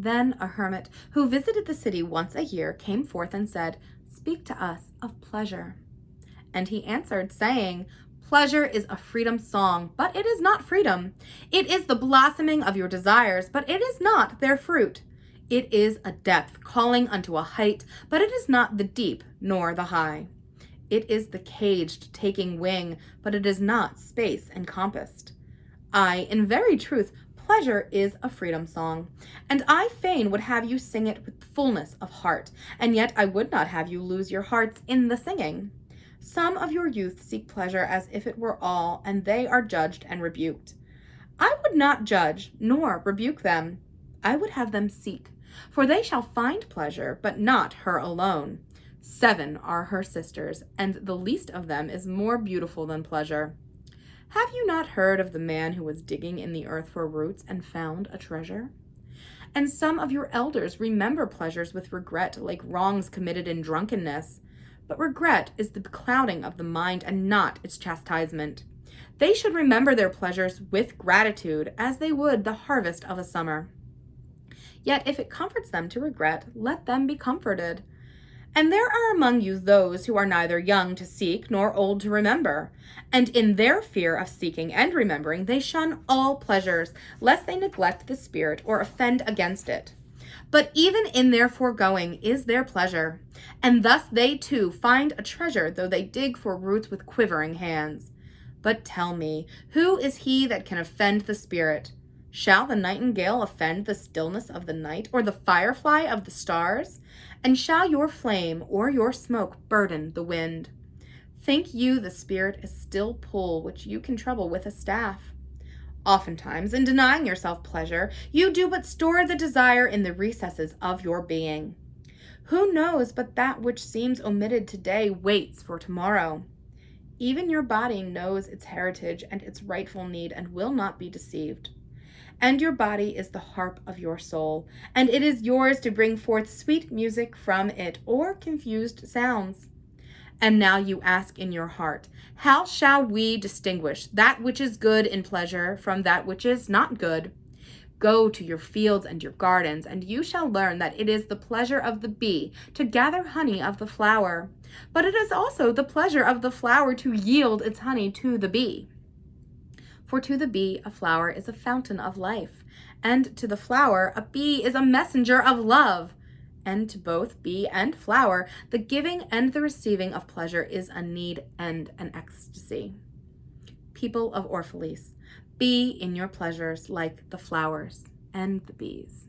Then a hermit who visited the city once a year came forth and said, "Speak to us of pleasure." And he answered, saying, "Pleasure is a freedom song, but it is not freedom. It is the blossoming of your desires, but it is not their fruit. It is a depth calling unto a height, but it is not the deep nor the high. It is the caged taking wing, but it is not space encompassed. Aye, in very truth, pleasure is a freedom song, and I fain would have you sing it with fullness of heart, and yet I would not have you lose your hearts in the singing. Some of your youth seek pleasure as if it were all, and they are judged and rebuked. I would not judge nor rebuke them. I would have them seek, for they shall find pleasure, but not her alone. 7 are her sisters, and the least of them is more beautiful than pleasure. Have you not heard of the man who was digging in the earth for roots and found a treasure? And some of your elders remember pleasures with regret, like wrongs committed in drunkenness. But regret is the clouding of the mind and not its chastisement. They should remember their pleasures with gratitude, as they would the harvest of a summer. Yet if it comforts them to regret, let them be comforted. And there are among you those who are neither young to seek nor old to remember. And in their fear of seeking and remembering, they shun all pleasures, lest they neglect the spirit or offend against it. But even in their foregoing is their pleasure, and thus they too find a treasure, though they dig for roots with quivering hands. But tell me, who is he that can offend the spirit? Shall the nightingale offend the stillness of the night, or the firefly of the stars? And shall your flame or your smoke burden the wind? Think you the spirit is still pull, which you can trouble with a staff? Oftentimes, in denying yourself pleasure, you do but store the desire in the recesses of your being. Who knows but that which seems omitted today waits for tomorrow? Even your body knows its heritage and its rightful need and will not be deceived. And your body is the harp of your soul, and it is yours to bring forth sweet music from it or confused sounds. And now you ask in your heart, how shall we distinguish that which is good in pleasure from that which is not good? Go to your fields and your gardens, and you shall learn that it is the pleasure of the bee to gather honey of the flower, but it is also the pleasure of the flower to yield its honey to the bee. For to the bee a flower is a fountain of life, and to the flower a bee is a messenger of love. And to both bee and flower, the giving and the receiving of pleasure is a need and an ecstasy. People of Orphalese, be in your pleasures like the flowers and the bees.